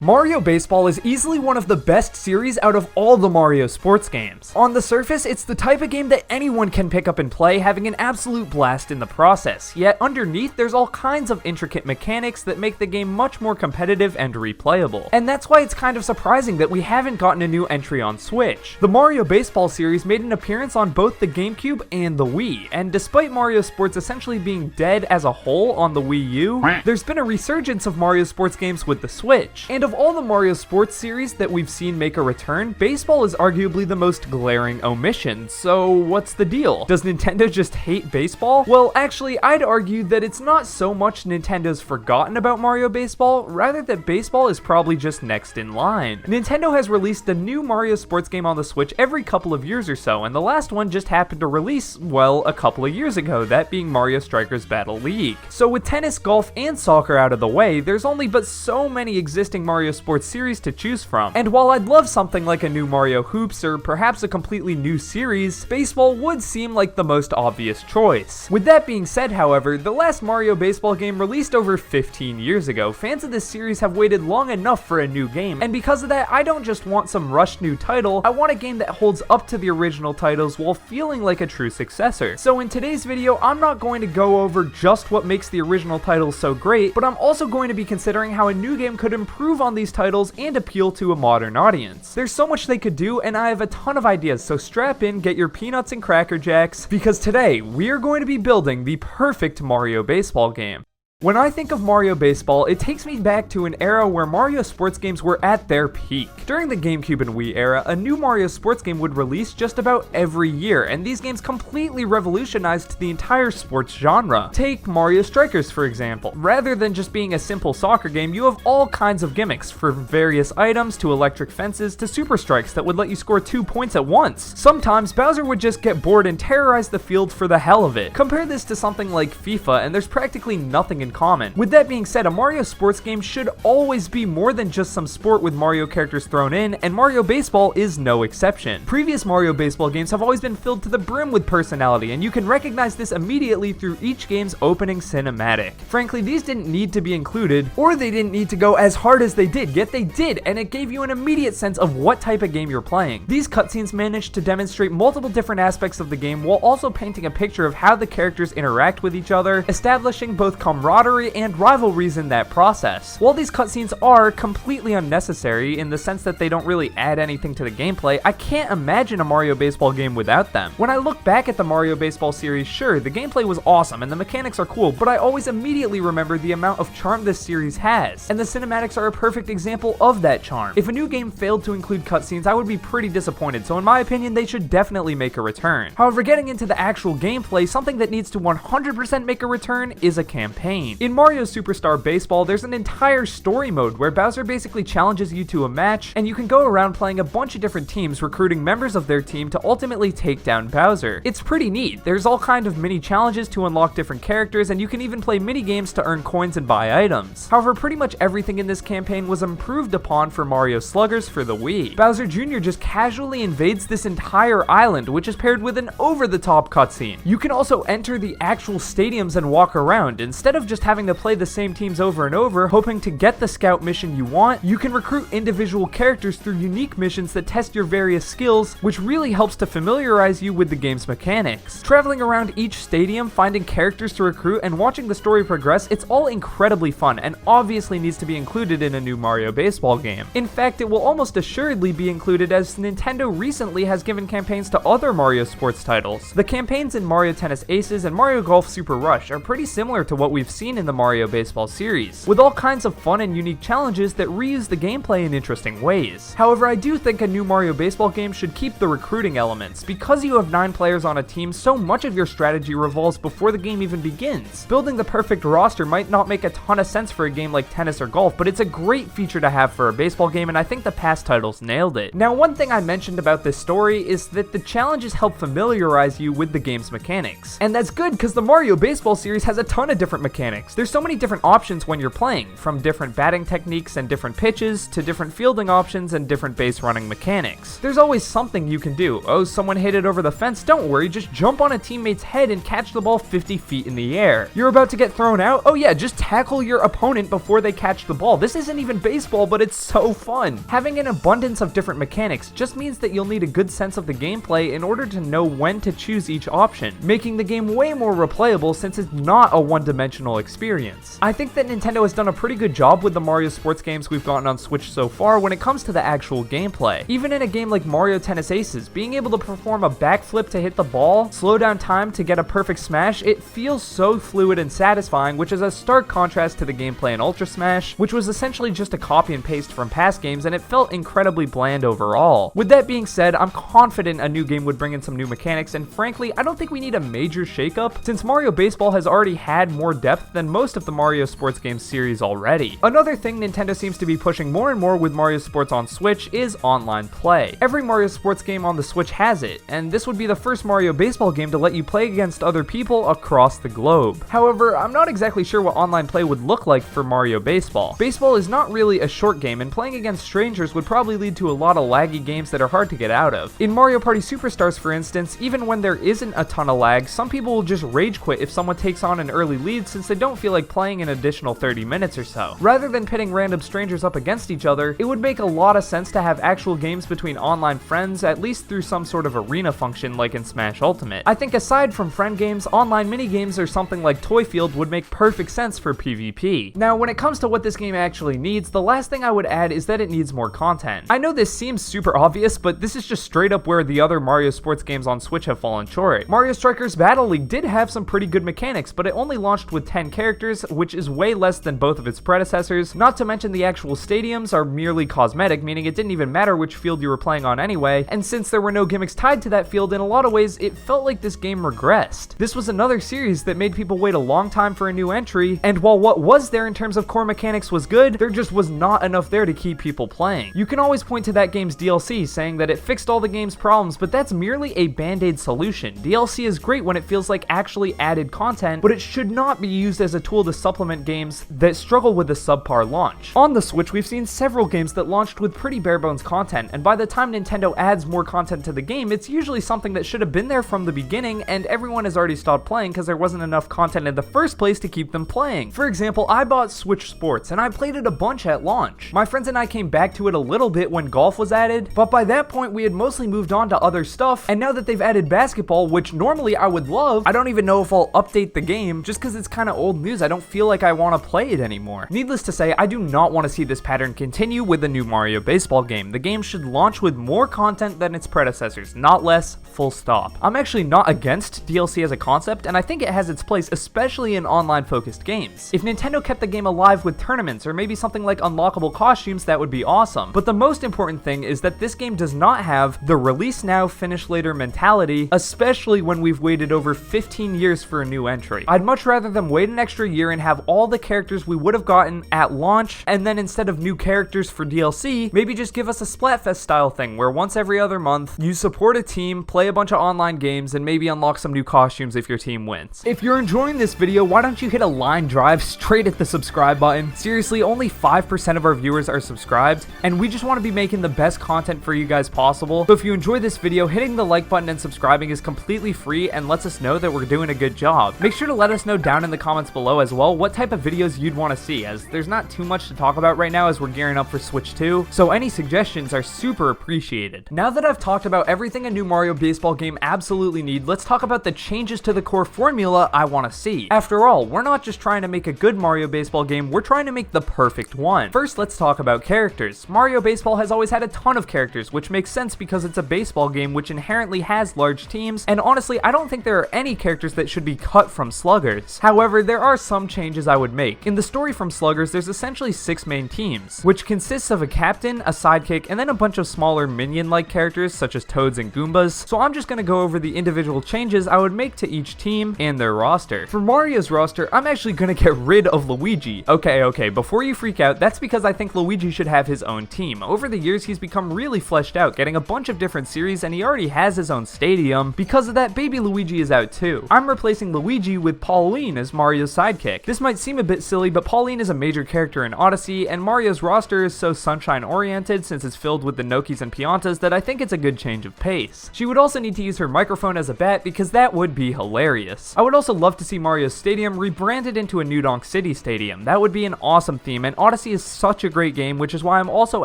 Mario Baseball is easily one of the best series out of all the Mario sports games. On the surface, it's the type of game that anyone can pick up and play, having an absolute blast in the process. Yet underneath, there's all kinds of intricate mechanics that make the game much more competitive and replayable. And that's why it's kind of surprising that we haven't gotten a new entry on Switch. The Mario Baseball series made an appearance on both the GameCube and the Wii, and despite Mario Sports essentially being dead as a whole on the Wii U, there's been a resurgence of Mario sports games with the Switch. And of all the Mario Sports series that we've seen make a return, baseball is arguably the most glaring omission. So what's the deal? Does Nintendo just hate baseball? Well, actually, I'd argue that it's not so much Nintendo's forgotten about Mario Baseball, rather that baseball is probably just next in line. Nintendo has released a new Mario sports game on the Switch every couple of years or so, and the last one just happened to release, well, a couple of years ago, that being Mario Strikers Battle League. So with tennis, golf, and soccer out of the way, there's only but so many existing Mario sports series to choose from. And while I'd love something like a new Mario Hoops or perhaps a completely new series, baseball would seem like the most obvious choice. With that being said, however, the last Mario Baseball game released over 15 years ago. Fans of this series have waited long enough for a new game, and because of that, I don't just want some rushed new title, I want a game that holds up to the original titles while feeling like a true successor. So in today's video, I'm not going to go over just what makes the original titles so great, but I'm also going to be considering how a new game could improve on these titles and appeal to a modern audience. There's so much they could do, and I have a ton of ideas, so strap in, get your peanuts and Cracker Jacks, because today we are going to be building the perfect Mario Baseball game. When I think of Mario Baseball, it takes me back to an era where Mario sports games were at their peak. During the GameCube and Wii era, a new Mario sports game would release just about every year, and these games completely revolutionized the entire sports genre. Take Mario Strikers, for example. Rather than just being a simple soccer game, you have all kinds of gimmicks, from various items to electric fences to super strikes that would let you score 2 points at once. Sometimes, Bowser would just get bored and terrorize the field for the hell of it. Compare this to something like FIFA, and there's practically nothing in common. With that being said, a Mario sports game should always be more than just some sport with Mario characters thrown in, and Mario Baseball is no exception. Previous Mario Baseball games have always been filled to the brim with personality, and you can recognize this immediately through each game's opening cinematic. Frankly, these didn't need to be included, or they didn't need to go as hard as they did, yet they did, and it gave you an immediate sense of what type of game you're playing. These cutscenes managed to demonstrate multiple different aspects of the game while also painting a picture of how the characters interact with each other, establishing both camaraderie and rivalries in that process. While these cutscenes are completely unnecessary in the sense that they don't really add anything to the gameplay, I can't imagine a Mario Baseball game without them. When I look back at the Mario Baseball series, sure, the gameplay was awesome and the mechanics are cool, but I always immediately remember the amount of charm this series has, and the cinematics are a perfect example of that charm. If a new game failed to include cutscenes, I would be pretty disappointed, so in my opinion, they should definitely make a return. However, getting into the actual gameplay, something that needs to 100% make a return is a campaign. In Mario Superstar Baseball, there's an entire story mode where Bowser basically challenges you to a match, and you can go around playing a bunch of different teams, recruiting members of their team to ultimately take down Bowser. It's pretty neat. There's all kind of mini challenges to unlock different characters, and you can even play mini games to earn coins and buy items. However, pretty much everything in this campaign was improved upon for Mario Sluggers for the Wii. Bowser Jr. just casually invades this entire island, which is paired with an over-the-top cutscene. You can also enter the actual stadiums and walk around. Instead of just having to play the same teams over and over, hoping to get the scout mission you want, you can recruit individual characters through unique missions that test your various skills, which really helps to familiarize you with the game's mechanics. Traveling around each stadium, finding characters to recruit, and watching the story progress, it's all incredibly fun and obviously needs to be included in a new Mario Baseball game. In fact, it will almost assuredly be included, as Nintendo recently has given campaigns to other Mario sports titles. The campaigns in Mario Tennis Aces and Mario Golf Super Rush are pretty similar to what we've seen in the Mario Baseball series, with all kinds of fun and unique challenges that reuse the gameplay in interesting ways. However, I do think a new Mario Baseball game should keep the recruiting elements. Because you have 9 players on a team, so much of your strategy revolves before the game even begins. Building the perfect roster might not make a ton of sense for a game like tennis or golf, but it's a great feature to have for a baseball game, and I think the past titles nailed it. Now, one thing I mentioned about this story is that the challenges help familiarize you with the game's mechanics. And that's good, because the Mario Baseball series has a ton of different mechanics. mechanics. There's so many different options when you're playing, from different batting techniques and different pitches to different fielding options and different base running mechanics. There's always something you can do. Oh, someone hit it over the fence, don't worry, just jump on a teammate's head and catch the ball 50 feet in the air. You're about to get thrown out? Oh yeah, just tackle your opponent before they catch the ball. This isn't even baseball, but it's so fun. Having an abundance of different mechanics just means that you'll need a good sense of the gameplay in order to know when to choose each option, making the game way more replayable since it's not a one-dimensional experience. I think that Nintendo has done a pretty good job with the Mario sports games we've gotten on Switch so far when it comes to the actual gameplay. Even in a game like Mario Tennis Aces, being able to perform a backflip to hit the ball, slow down time to get a perfect smash, it feels so fluid and satisfying, which is a stark contrast to the gameplay in Ultra Smash, which was essentially just a copy and paste from past games, and it felt incredibly bland overall. With that being said, I'm confident a new game would bring in some new mechanics, and frankly, I don't think we need a major shakeup, since Mario Baseball has already had more depth than most of the Mario sports games series already. Another thing Nintendo seems to be pushing more and more with Mario Sports on Switch is online play. Every Mario sports game on the Switch has it, and this would be the first Mario Baseball game to let you play against other people across the globe. However, I'm not exactly sure what online play would look like for Mario Baseball. Baseball is not really a short game, and playing against strangers would probably lead to a lot of laggy games that are hard to get out of. In Mario Party Superstars, for instance, even when there isn't a ton of lag, some people will just rage quit if someone takes on an early lead since they don't feel like playing an additional 30 minutes or so. Rather than pitting random strangers up against each other, it would make a lot of sense to have actual games between online friends, at least through some sort of arena function like in Smash Ultimate. I think aside from friend games, online minigames or something like Toy Field would make perfect sense for PvP. Now, when it comes to what this game actually needs, the last thing I would add is that it needs more content. I know this seems super obvious, but this is just straight up where the other Mario sports games on Switch have fallen short. Mario Strikers Battle League did have some pretty good mechanics, but it only launched with 10 characters, which is way less than both of its predecessors. Not to mention the actual stadiums are merely cosmetic, meaning it didn't even matter which field you were playing on anyway, and since there were no gimmicks tied to that field, in a lot of ways it felt like this game regressed. This was another series that made people wait a long time for a new entry, and while what was there in terms of core mechanics was good, there just was not enough there to keep people playing. You can always point to that game's DLC, saying that it fixed all the game's problems, but that's merely a band-aid solution. DLC is great when it feels like actually added content, but it should not be used as a tool to supplement games that struggle with a subpar launch. On the Switch, we've seen several games that launched with pretty bare-bones content, and by the time Nintendo adds more content to the game, it's usually something that should have been there from the beginning, and everyone has already stopped playing because there wasn't enough content in the first place to keep them playing. For example, I bought Switch Sports, and I played it a bunch at launch. My friends and I came back to it a little bit when golf was added, but by that point we had mostly moved on to other stuff, and now that they've added basketball, which normally I would love, I don't even know if I'll update the game, just because it's kind of old news. I don't feel like I want to play it anymore. Needless to say, I do not want to see this pattern continue with the new Mario Baseball game. The game should launch with more content than its predecessors, not less, full stop. I'm actually not against DLC as a concept, and I think it has its place, especially in online-focused games. If Nintendo kept the game alive with tournaments, or maybe something like unlockable costumes, that would be awesome. But the most important thing is that this game does not have the release now, finish later mentality, especially when we've waited over 15 years for a new entry. I'd much rather them wait an extra year and have all the characters we would have gotten at launch, and then instead of new characters for DLC, maybe just give us a Splatfest style thing where once every other month, you support a team, play a bunch of online games, and maybe unlock some new costumes if your team wins. If you're enjoying this video, why don't you hit a line drive straight at the subscribe button? Seriously, only 5% of our viewers are subscribed, and we just want to be making the best content for you guys possible. So if you enjoyed this video, hitting the like button and subscribing is completely free and lets us know that we're doing a good job. Make sure to let us know down in the comments below as well what type of videos you'd want to see, as there's not too much to talk about right now as we're gearing up for Switch 2, so any suggestions are super appreciated. Now that I've talked about everything a new Mario Baseball game absolutely needs, let's talk about the changes to the core formula I want to see. After all, we're not just trying to make a good Mario Baseball game, we're trying to make the perfect one. First, let's talk about characters. Mario Baseball has always had a ton of characters, which makes sense because it's a baseball game which inherently has large teams, and honestly, I don't think there are any characters that should be cut from Sluggers. However, there are some changes I would make. In the story from Sluggers, there's essentially 6 main teams, which consists of a captain, a sidekick, and then a bunch of smaller minion-like characters such as Toads and Goombas, so I'm just gonna go over the individual changes I would make to each team and their roster. For Mario's roster, I'm actually gonna get rid of Luigi. Okay, before you freak out, that's because I think Luigi should have his own team. Over the years, he's become really fleshed out, getting a bunch of different series, and he already has his own stadium. Because of that, Baby Luigi is out too. I'm replacing Luigi with Pauline as Mario's Mario's sidekick. This might seem a bit silly, but Pauline is a major character in Odyssey, and Mario's roster is so sunshine-oriented since it's filled with the Nokis and Piantas that I think it's a good change of pace. She would also need to use her microphone as a bat because that would be hilarious. I would also love to see Mario's stadium rebranded into a New Donk City stadium. That would be an awesome theme, and Odyssey is such a great game, which is why I'm also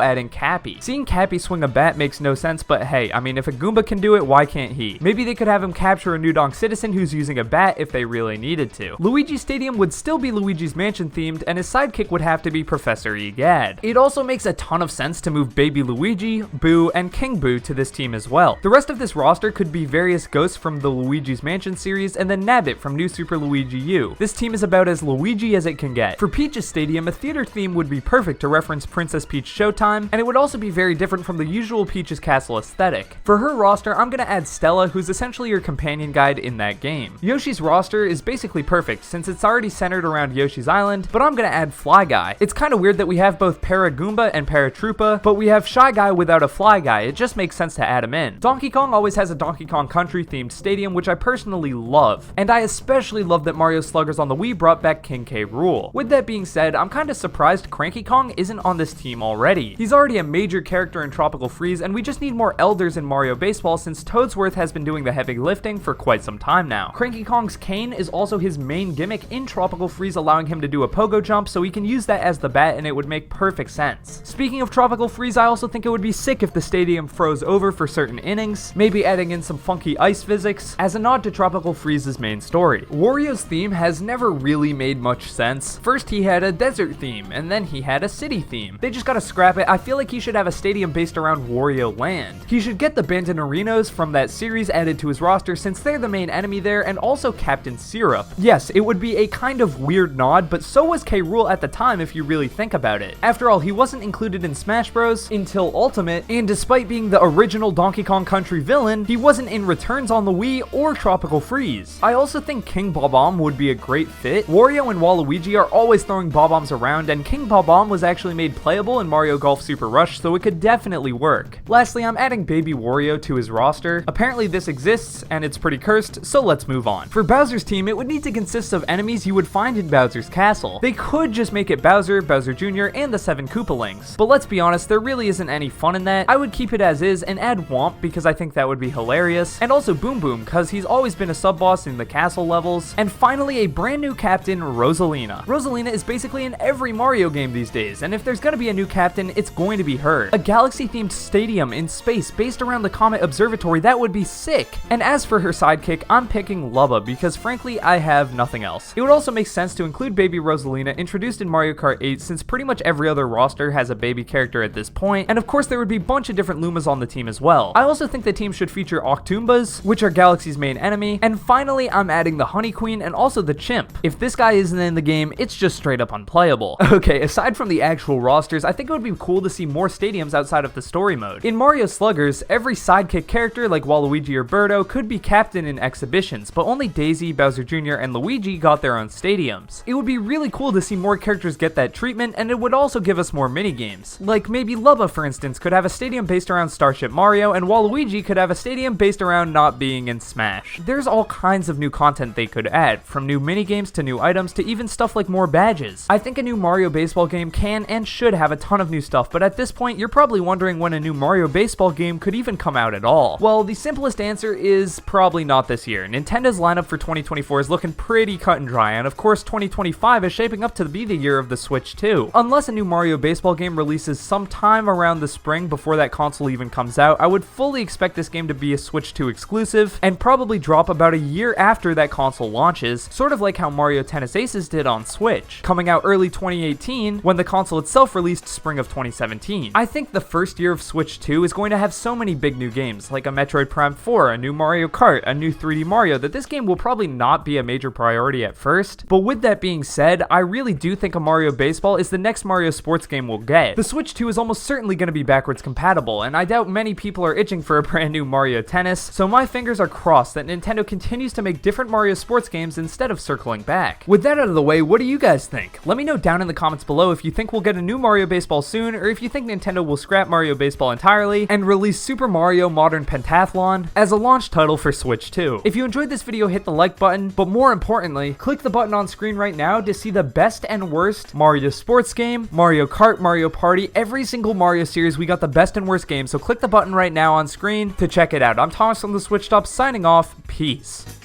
adding Cappy. Seeing Cappy swing a bat makes no sense, but hey, I mean, if a Goomba can do it, why can't he? Maybe they could have him capture a New Donk citizen who's using a bat if they really needed to. Luigi's stadium would still be Luigi's Mansion themed, and his sidekick would have to be Professor Egad. It also makes a ton of sense to move Baby Luigi, Boo, and King Boo to this team as well. The rest of this roster could be various ghosts from the Luigi's Mansion series, and then Nabbit from New Super Luigi U. This team is about as Luigi as it can get. For Peach's stadium, a theater theme would be perfect to reference Princess Peach Showtime, and it would also be very different from the usual Peach's Castle aesthetic. For her roster, I'm gonna add Stella, who's essentially your companion guide in that game. Yoshi's roster is basically perfect since it's already centered around Yoshi's Island, but I'm gonna add Fly Guy. It's kinda weird that we have both Paragoomba and Paratroopa, but we have Shy Guy without a Fly Guy. It just makes sense to add him in. Donkey Kong always has a Donkey Kong Country themed stadium, which I personally love, and I especially love that Mario Sluggers on the Wii brought back King K. Rool. With that being said, I'm kinda surprised Cranky Kong isn't on this team already. He's already a major character in Tropical Freeze, and we just need more elders in Mario Baseball since Toadsworth has been doing the heavy lifting for quite some time now. Cranky Kong's cane is also his main gimmick in Tropical Freeze, allowing him to do a pogo jump, so he can use that as the bat and it would make perfect sense. Speaking of Tropical Freeze, I also think it would be sick if the stadium froze over for certain innings, maybe adding in some funky ice physics as a nod to Tropical Freeze's main story. Wario's theme has never really made much sense. First he had a desert theme, and then he had a city theme. They just gotta scrap it. I feel like he should have a stadium based around Wario Land. He should get the Bandinarinos from that series added to his roster since they're the main enemy there, and also Captain Syrup. Yes, it would be a kind of weird nod, but so was K. Rool at the time if you really think about it. After all, he wasn't included in Smash Bros. Until Ultimate, and despite being the original Donkey Kong Country villain, he wasn't in Returns on the Wii or Tropical Freeze. I also think King Bob-omb would be a great fit. Wario and Waluigi are always throwing Bob-ombs around, and King Bob-omb was actually made playable in Mario Golf Super Rush, so it could definitely work. Lastly, I'm adding Baby Wario to his roster. Apparently this exists, and it's pretty cursed, so let's move on. For Bowser's team, it would need to consist of enemies you would find in Bowser's Castle. They could just make it Bowser, Bowser Jr., and the 7 Koopalings. But let's be honest, there really isn't any fun in that. I would keep it as is and add Womp because I think that would be hilarious, and also Boom Boom because he's always been a sub-boss in the castle levels, and finally a brand new captain, Rosalina. Rosalina is basically in every Mario game these days, and if there's gonna be a new captain, it's going to be her. A galaxy-themed stadium in space based around the Comet Observatory, that would be sick. And as for her sidekick, I'm picking Lubba because frankly, I have nothing else. It would also make sense to include baby Rosalina introduced in Mario Kart 8 since pretty much every other roster has a baby character at this point, and of course there would be a bunch of different Lumas on the team as well. I also think the team should feature Octoombas, which are Galaxy's main enemy, and finally I'm adding the Honey Queen and also the Chimp. If this guy isn't in the game, it's just straight up unplayable. Okay, aside from the actual rosters, I think it would be cool to see more stadiums outside of the story mode. In Mario Sluggers, every sidekick character like Waluigi or Birdo could be captain in exhibitions, but only Daisy, Bowser Jr., and Luigi got their own stadiums. It would be really cool to see more characters get that treatment, and it would also give us more minigames. Like maybe Lubba, for instance, could have a stadium based around Starship Mario, and Waluigi could have a stadium based around not being in Smash. There's all kinds of new content they could add, from new minigames to new items to even stuff like more badges. I think a new Mario Baseball game can and should have a ton of new stuff, but at this point you're probably wondering when a new Mario Baseball game could even come out at all. Well, the simplest answer is probably not this year. Nintendo's lineup for 2024 is looking pretty cut and dry, and of course 2025 is shaping up to be the year of the Switch too. Unless a new Mario Baseball game releases sometime around the spring before that console even comes out, I would fully expect this game to be a Switch 2 exclusive and probably drop about a year after that console launches, sort of like how Mario Tennis Aces did on Switch, coming out early 2018 when the console itself released spring of 2017. I think the first year of Switch 2 is going to have so many big new games, like a Metroid Prime 4, a new Mario Kart, a new 3D Mario, that this game will probably not be a major priority at first. But with that being said, I really do think a Mario Baseball is the next Mario sports game we'll get. The Switch 2 is almost certainly going to be backwards compatible, and I doubt many people are itching for a brand new Mario Tennis, so my fingers are crossed that Nintendo continues to make different Mario sports games instead of circling back. With that out of the way, what do you guys think? Let me know down in the comments below if you think we'll get a new Mario Baseball soon, or if you think Nintendo will scrap Mario Baseball entirely and release Super Mario Modern Pentathlon as a launch title for Switch 2. If you enjoyed this video, hit the like button, but more importantly, Click the button on screen right now to see the best and worst Mario sports game, Mario Kart, Mario Party, every single Mario series. We got the best and worst games, so click the button right now on screen to check it out. I'm Thomas from the Switched Up, signing off. Peace.